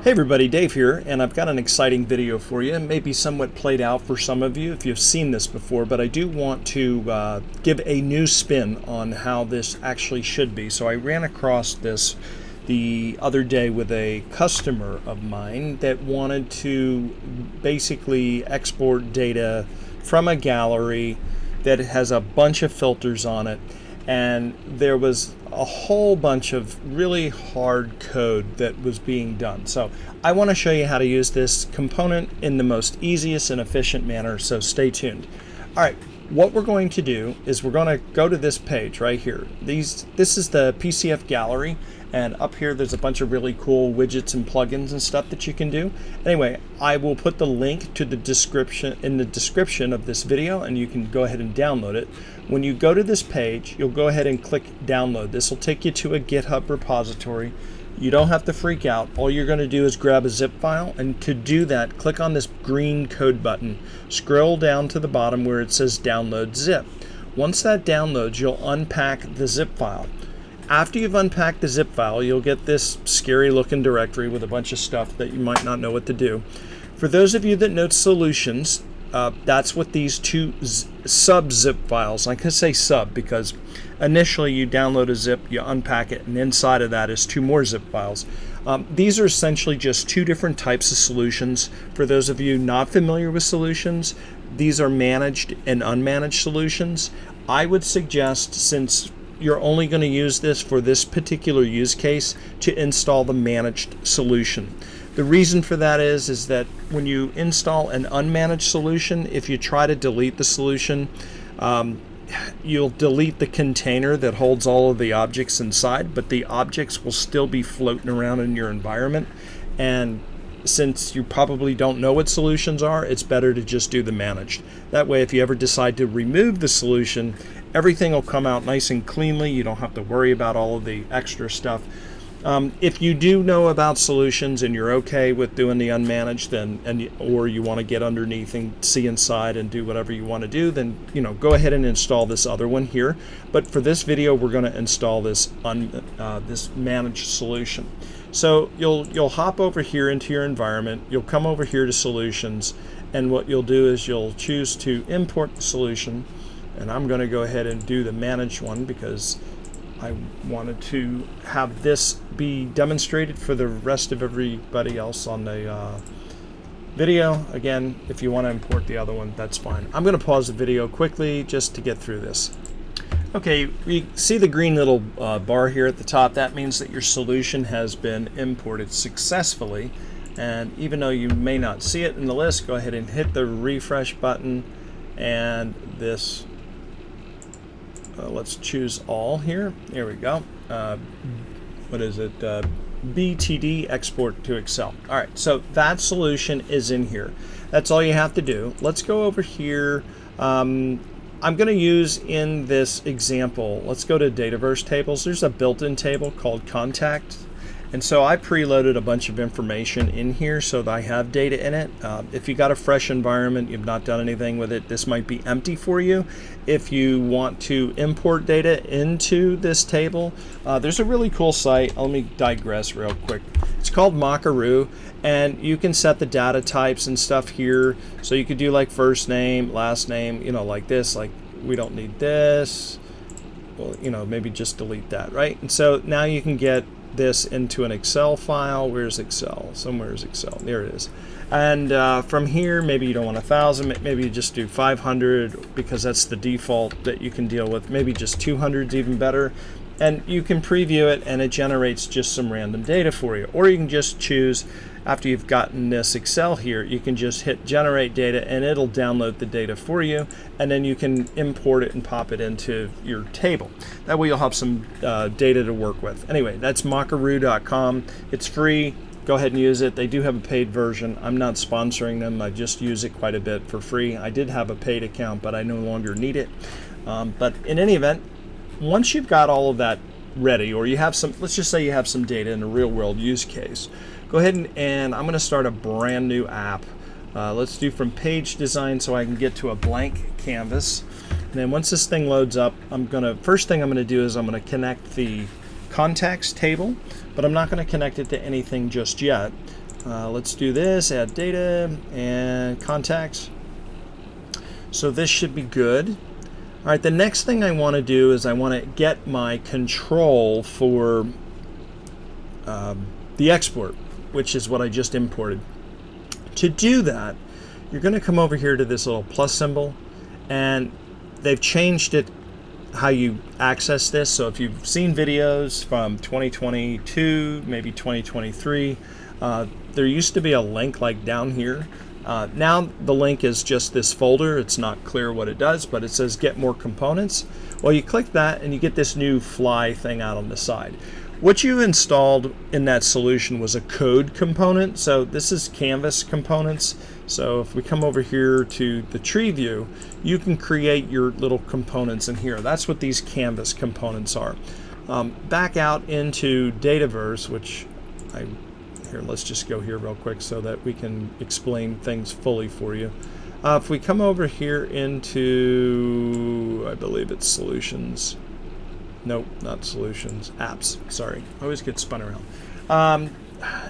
Hey everybody, Dave here, and I've got an exciting video for you. It may be somewhat played out for some of you if you've seen this before, but I do want to give a new spin on how this actually should be. So I ran across this the other day with a customer of mine that wanted to basically export data from a gallery that has a bunch of filters on it. And there was a whole bunch of really hard code that was being done. So I want to show you how to use this component in the most easiest and efficient manner, so stay tuned. All right, what we're going to do is we're going to go to this page right here. This is the PCF gallery, and up here there's a bunch of really cool widgets and plugins and stuff that you can do. Anyway, I will put the link to the description in the description of this video, and you can go ahead and download it. When you go to this page, you'll go ahead and click download. This will take you to a GitHub repository. You don't have to freak out. All you're going to do is grab a zip file, and to do that, click on this green code button. Scroll down to the bottom where it says download zip. Once that downloads, you'll unpack the zip file. After you've unpacked the zip file, you'll get this scary looking directory with a bunch of stuff that you might not know what to do. For those of you that know solutions, that's what these two sub-zip files, I can say sub because initially you download a zip, you unpack it, and inside of that is two more zip files. These are essentially just two different types of solutions. For those of you not familiar with solutions, these are managed and unmanaged solutions. I would suggest, since you're only going to use this for this particular use case, to install the managed solution. The reason for that is that when you install an unmanaged solution, if you try to delete the solution, you'll delete the container that holds all of the objects inside, but the objects will still be floating around in your environment. And since you probably don't know what solutions are, it's better to just do the managed. That way, if you ever decide to remove the solution, everything will come out nice and cleanly. You don't have to worry about all of the extra stuff. If you do know about solutions and you're okay with doing the unmanaged, or you want to get underneath and see inside and do whatever you want to do, then go ahead and install this other one here. But for this video, we're going to install this this managed solution. So you'll hop over here into your environment. You'll come over here to solutions, and what you'll do is you'll choose to import the solution. And I'm going to go ahead and do the managed one because I wanted to have this be demonstrated for the rest of everybody else on the video. Again, if you want to import the other one, that's fine. I'm going to pause the video quickly just to get through this. Okay, you see the green little bar here at the top. That means that your solution has been imported successfully. And even though you may not see it in the list, go ahead and hit the refresh button, and this let's choose all here. There we go. What is it? BTD export to Excel. All right, so that solution is in here. That's all you have to do. Let's go over here. I'm going to use in this example, let's go to Dataverse tables. There's a built-in table called contact. And so I preloaded a bunch of information in here so that I have data in it. If you got a fresh environment, you've not done anything with it, this might be empty for you. If you want to import data into this table, there's a really cool site. Let me digress real quick. It's called Mockaroo, and you can set the data types and stuff here. So you could do like first name, last name, like this, like we don't need this. Well, maybe just delete that, right? And so now you can get this into an Excel file. Where's Excel? Somewhere's Excel. There it is. And from here, maybe you don't want 1,000. Maybe you just do 500 because that's the default that you can deal with. Maybe just 200 is even better. And you can preview it, and it generates just some random data for you. Or you can just choose, after you've gotten this Excel here, you can just hit generate data, and it'll download the data for you, and then you can import it and pop it into your table. That way you'll have some data to work with. Anyway, that's mockaroo.com. It's free. Go ahead and use it. They do have a paid version. I'm not sponsoring them. I just use it quite a bit for free. I did have a paid account, but I no longer need it. But in any event, once you've got all of that ready, or you have some, let's just say you have some data in a real world use case, go ahead and I'm going to start a brand new app. Let's do from page design so I can get to a blank canvas. And then once this thing loads up, first thing I'm going to do is I'm going to connect the contacts table, but I'm not going to connect it to anything just yet. Let's do this, add data and contacts. So this should be good. All right, the next thing I want to do is I want to get my control for the export, which is what I just imported. To do that, you're going to come over here to this little plus symbol, and they've changed it how you access this. So if you've seen videos from 2022, maybe 2023, there used to be a link like down here. Now the link is just this folder. It's not clear what it does, but it says get more components. Well, you click that and you get this new fly thing out on the side. What you installed in that solution was a code component. So this is Canvas components. So if we come over here to the tree view, you can create your little components in here. That's what these Canvas components are. Back out into Dataverse, which here, let's just go here real quick so that we can explain things fully for you. If we come over here into, I believe it's solutions. Nope, not solutions. Apps. Sorry, I always get spun around.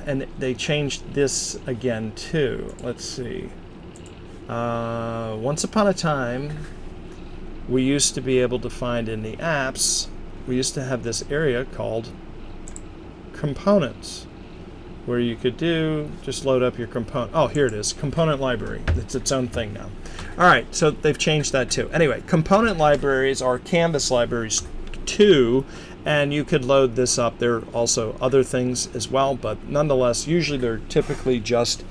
And they changed this again too. Let's see. Once upon a time, we used to be able to find in the apps, we used to have this area called components, where you could just load up your component. Oh, here it is, component library. It's its own thing now. All right, so they've changed that too. Anyway, component libraries are Canvas libraries too, and you could load this up. There are also other things as well, but nonetheless, usually they're typically just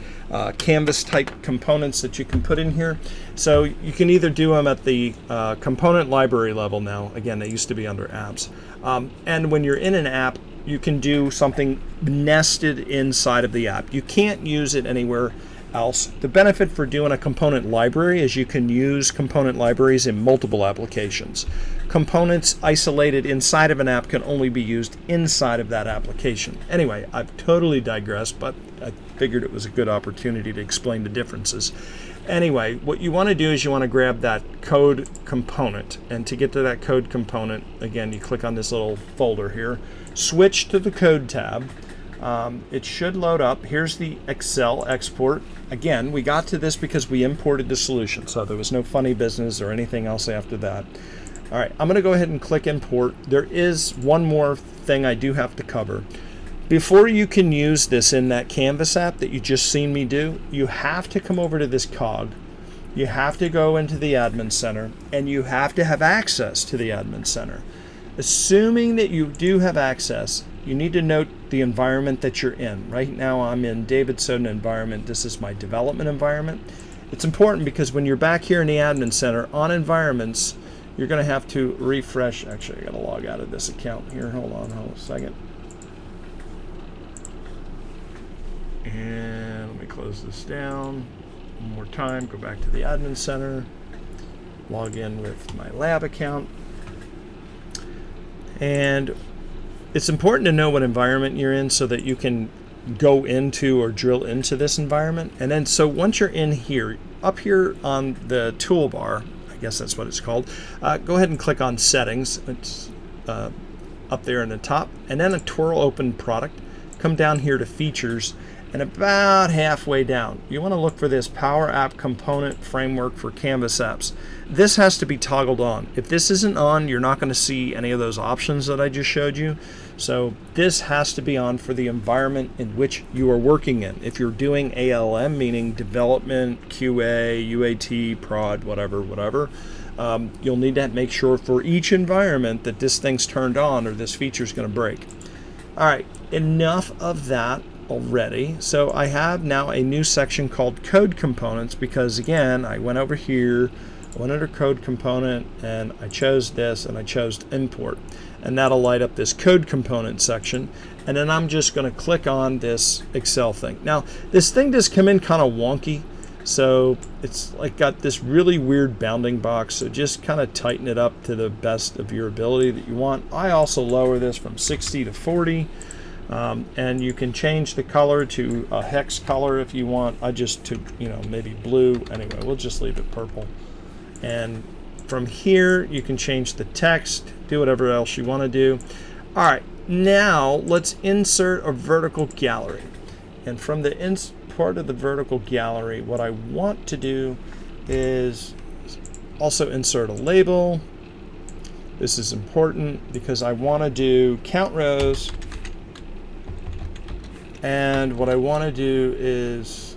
Canvas type components that you can put in here. So you can either do them at the component library level now. Again, they used to be under apps. And when you're in an app, you can do something nested inside of the app. You can't use it anywhere else. The benefit for doing a component library is you can use component libraries in multiple applications. Components isolated inside of an app can only be used inside of that application. Anyway, I've totally digressed, but I figured it was a good opportunity to explain the differences. Anyway, what you want to do is you want to grab that code component, and to get to that code component, again, you click on this little folder here, switch to the code tab. It should load up. Here's the Excel export. Again, we got to this because we imported the solution, so there was no funny business or anything else after that. All right, I'm going to go ahead and click import. There is one more thing I do have to cover. Before you can use this in that Canvas app that you just seen me do, you have to come over to this cog. You have to go into the admin center, and you have to have access to the admin center. Assuming that you do have access, you need to note the environment that you're in. Right now I'm in David Soden environment. This is my development environment. It's important because when you're back here in the admin center on environments, you're going to have to refresh. Actually, I got to log out of this account here. Hold on a second. And let me close this down. One more time, go back to the admin center, log in with my lab account. And it's important to know what environment you're in so that you can go into or drill into this environment. And then so once you're in here, up here on the toolbar, I guess that's what it's called, go ahead and click on settings. It's up there in the top, and then a twirl open product. Come down here to features, and about halfway down, you want to look for this Power App Component Framework for Canvas Apps. This has to be toggled on. If this isn't on, you're not going to see any of those options that I just showed you. So this has to be on for the environment in which you are working in. If you're doing ALM, meaning development, QA, UAT, prod, whatever, you'll need to make sure for each environment that this thing's turned on or this feature is going to break. All right, enough of that already. So I have now a new section called Code Components because, again, I went over here, I went under Code Component, and I chose this, and I chose Import. And that'll light up this Code Component section. And then I'm just going to click on this Excel thing. Now, this thing does come in kind of wonky. So it's like got this really weird bounding box. So just kind of tighten it up to the best of your ability that you want. I also lower this from 60 to 40. And you can change the color to a hex color if you want. I just to, maybe blue. Anyway, we'll just leave it purple. And from here, you can change the text, do whatever else you want to do. All right, now let's insert a vertical gallery. And from the part of the vertical gallery, what I want to do is also insert a label. This is important because I want to do count rows. And what I want to do is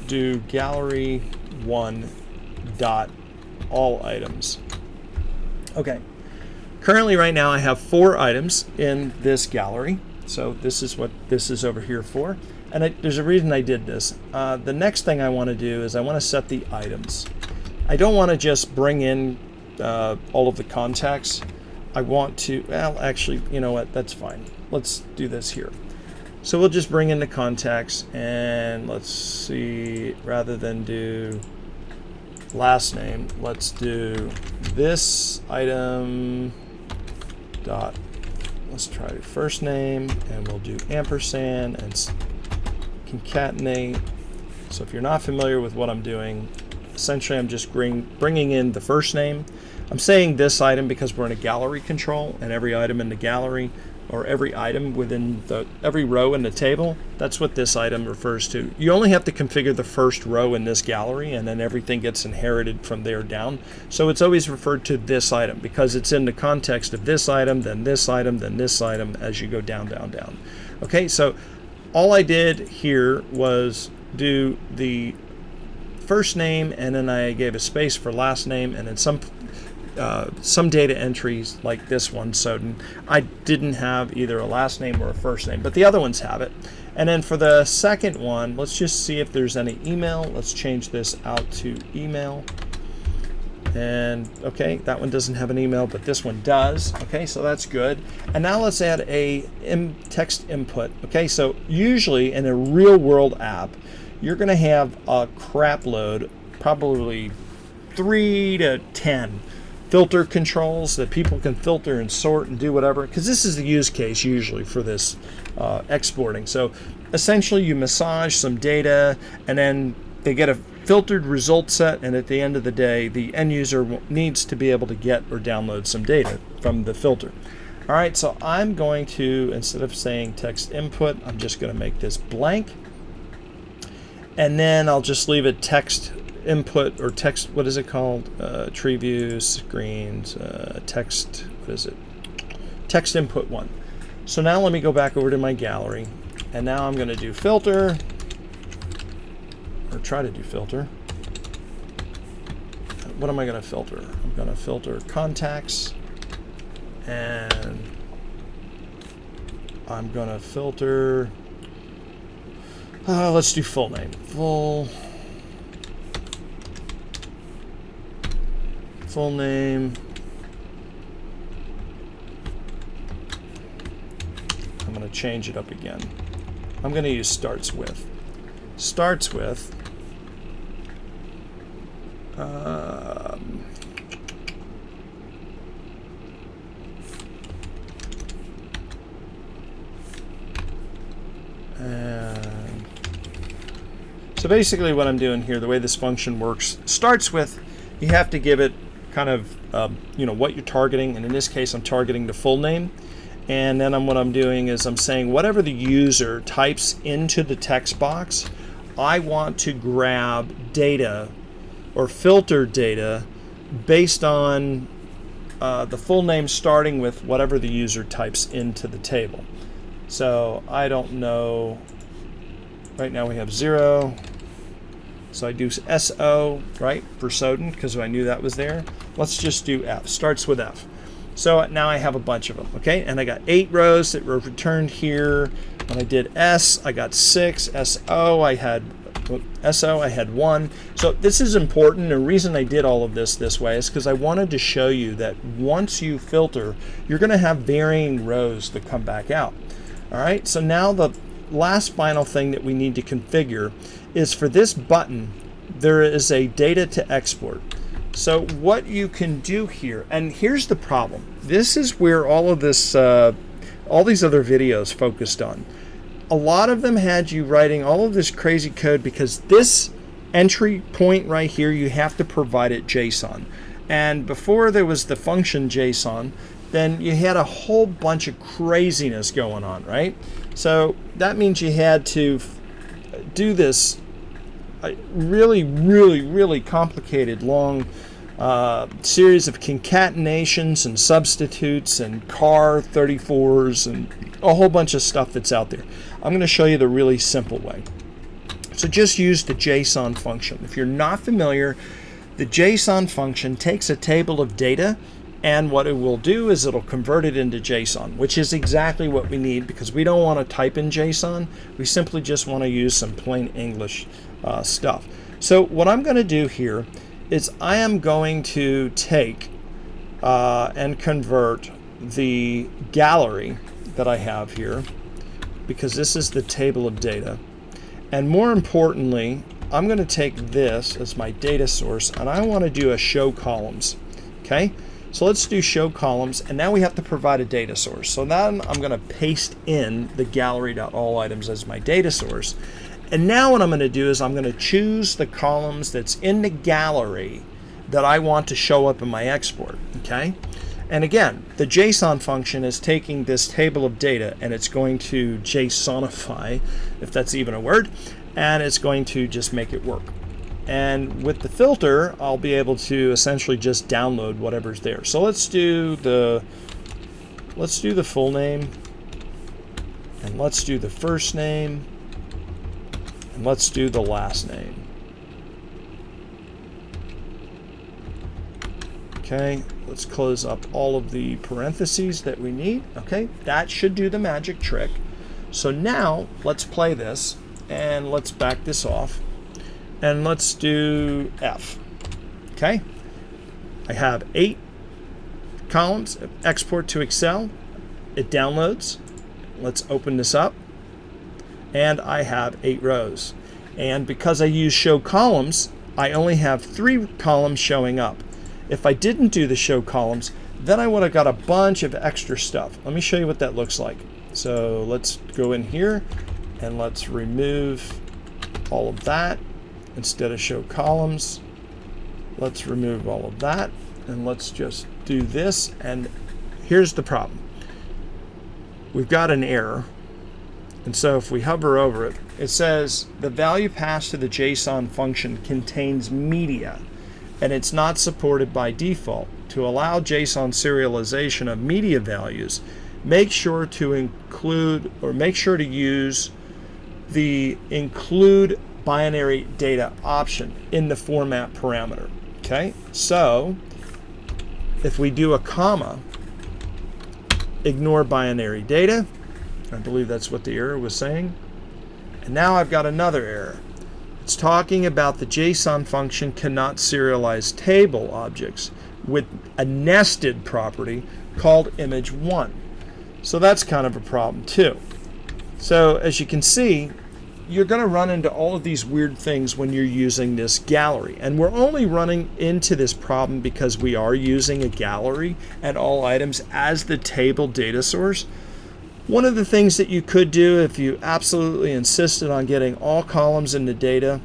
do gallery 1 dot all items. Okay. Currently right now I have 4 items in this gallery. So this is what this is over here for. And there's a reason I did this. The next thing I want to do is I want to set the items. I don't want to just bring in all of the contacts. I want to, well, actually, you know what? That's fine. Let's do this here. So we'll just bring in the contacts, and let's see, rather than do last name, let's do this item dot, let's try first name, and we'll do ampersand and concatenate. So if you're not familiar with what I'm doing, essentially I'm just bringing in the first name. I'm saying this item because we're in a gallery control, and every item in the gallery, or every item within every row in the table, that's what this item refers to. You only have to configure the first row in this gallery, and then everything gets inherited from there down. So it's always referred to this item because it's in the context of this item, then this item, then this item as you go down, down, down. Okay, so all I did here was do the first name, and then I gave a space for last name, and then some data entries like this one. So I didn't have either a last name or a first name, but the other ones have it. And then for the second one, let's just see if there's any email. Let's change this out to email. And okay, that one doesn't have an email, but this one does. Okay, so that's good. And now let's add a text input. Okay, so usually in a real world app, you're going to have a crap load, probably 3 to 10 filter controls that people can filter and sort and do whatever, because this is the use case usually for this exporting. So essentially you massage some data, and then they get a filtered result set, and at the end of the day the end user needs to be able to get or download some data from the filter. All right, so I'm going to, instead of saying text input, I'm just going to make this blank, and then I'll just leave it text input, or text, what is it called? Tree views, screens, text, what is it? Text input 1. So now let me go back over to my gallery, and now I'm going to do filter, or try to do filter. What am I going to filter? I'm going to filter contacts, and I'm going to filter, let's do full name. Full name. I'm going to change it up again. I'm going to use starts with. Starts with. And so basically what I'm doing here, the way this function works, starts with, you have to give it kind of what you're targeting, and in this case I'm targeting the full name, and then what I'm doing is I'm saying whatever the user types into the text box, I want to grab data or filter data based on the full name starting with whatever the user types into the table. So I don't know, right now we have 0. So I do SO, right, for Soden, because I knew that was there. Let's just do F, starts with F. So now I have a bunch of them, okay? And I got 8 rows that were returned here. When I did S, I got 6. SO, I had 1. So this is important. The reason I did all of this way is because I wanted to show you that once you filter, you're going to have varying rows that come back out. All right, so now the last final thing that we need to configure is for this button, there is a data to export. So what you can do here, and here's the problem. This is where all of this, all these other videos focused on. A lot of them had you writing all of this crazy code because this entry point right here, you have to provide it JSON. And before there was the function JSON, then you had a whole bunch of craziness going on, right? So that means you had to do this really complicated long series of concatenations and substitutes and car 34s and a whole bunch of stuff that's out there. I'm going to show you the really simple way. So just use the JSON function. If you're not familiar, the JSON function takes a table of data, and what it will do is it'll convert it into JSON, which is exactly what we need, because we don't want to type in JSON. We simply just want to use some plain English stuff. So what I'm going to do here is I am going to take and convert the gallery that I have here, because this is the table of data. And more importantly, I'm going to take this as my data source, and I want to do a ShowColumns. Okay, so let's do ShowColumns, and now we have to provide a data source. So then I'm going to paste in the gallery.allItems as my data source. And now what I'm going to do is I'm going to choose the columns that's in the gallery that I want to show up in my export. Okay, and again, the JSON function is taking this table of data and it's going to JSONify, if that's even a word, and it's going to just make it work. And with the filter, I'll be able to essentially just download whatever's there. So let's do the full name, and let's do the first name, and let's do the last name. Okay, let's close up all of the parentheses that we need. Okay, that should do the magic trick. So now let's play this, and let's back this off, and let's do F. Okay, I have 8 columns. Export to Excel. It downloads. Let's open this up, and I have 8 rows. And because I use ShowColumns, I only have 3 columns showing up. If I didn't do the ShowColumns, then I would have got a bunch of extra stuff. Let me show you what that looks like. So let's go in here and let's remove all of that. Instead of ShowColumns, let's remove all of that, and let's just do this. And here's the problem. We've got an error. And so if we hover over it, it says the value passed to the JSON function contains media, and it's not supported by default. To allow JSON serialization of media values, make sure to include, or make sure to use the include binary data option in the format parameter. Okay, so if we do a comma, ignore binary data, I believe that's what the error was saying, and now I've got another error. It's talking about the JSON function cannot serialize table objects with a nested property called image1. So that's kind of a problem too. So as you can see, you're going to run into all of these weird things when you're using this gallery. And we're only running into this problem because we are using a gallery and all items as the table data source. One of the things that you could do if you absolutely insisted on getting all columns in the data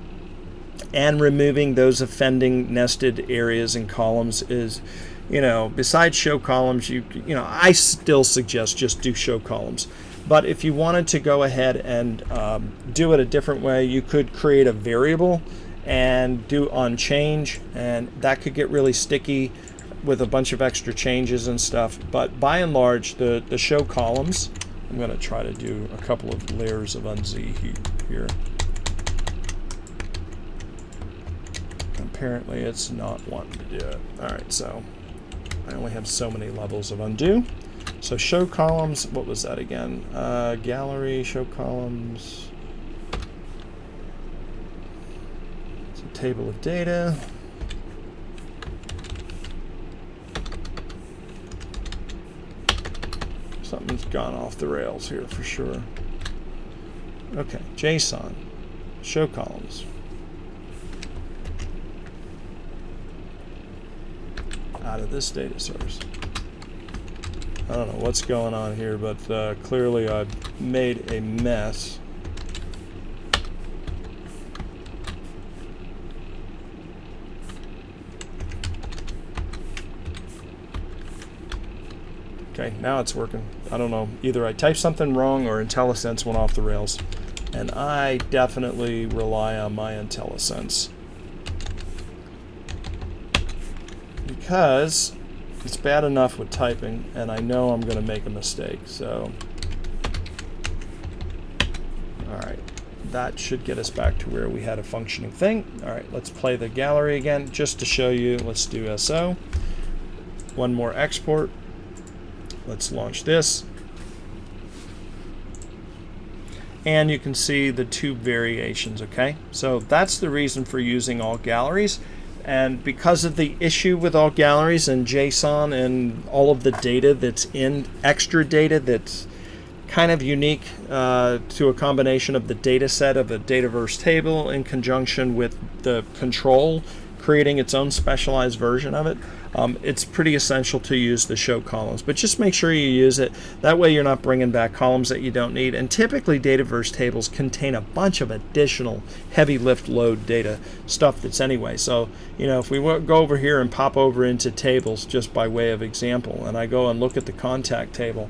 and removing those offending nested areas and columns is, besides ShowColumns, I still suggest just do ShowColumns. But if you wanted to go ahead and do it a different way, you could create a variable and do onChange, and that could get really sticky with a bunch of extra changes and stuff. But by and large, the ShowColumns, I'm going to try to do a couple of layers of unz here. Apparently it's not wanting to do it. Alright, so I only have so many levels of undo. So ShowColumns, what was that again? Gallery, ShowColumns. It's a table of data. Something's gone off the rails here for sure. Okay, JSON, ShowColumns. Out of this data source. I don't know what's going on here, but clearly I've made a mess. Okay, now it's working. I don't know. Either I typed something wrong or IntelliSense went off the rails. And I definitely rely on my IntelliSense, because it's bad enough with typing, and I know I'm going to make a mistake. So, all right, that should get us back to where we had a functioning thing. All right, let's play the gallery again just to show you. Let's do SO. One more export. Let's launch this. And you can see the two variations, okay? So that's the reason for using all galleries. And because of the issue with all galleries and JSON and all of the data that's in, extra data that's kind of unique to a combination of the data set of a Dataverse table in conjunction with the control creating its own specialized version of it, it's pretty essential to use the show columns. But just make sure you use it. That way you're not bringing back columns that you don't need. And typically Dataverse tables contain a bunch of additional heavy lift load data stuff that's anyway. So, you know, if we go over here and pop over into tables just by way of example, and I go and look at the contact table,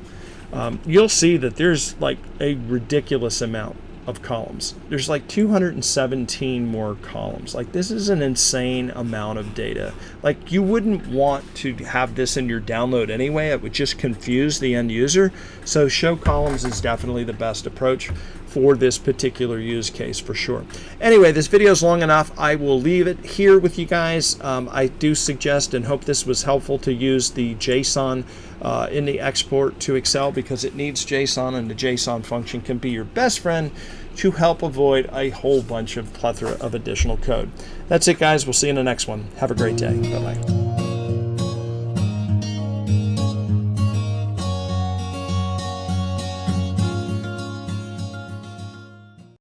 you'll see that there's like a ridiculous amount of columns. There's like 217 more columns. Like, this is an insane amount of data. Like, you wouldn't want to have this in your download anyway. It would just confuse the end user. So ShowColumns is definitely the best approach for this particular use case for sure. Anyway, this video is long enough. I will leave it here with you guys. I do suggest and hope this was helpful to use the JSON in the export to Excel, because it needs JSON, and the JSON function can be your best friend to help avoid a whole bunch of plethora of additional code. That's it, guys. We'll see you in the next one. Have a great day. Bye-bye.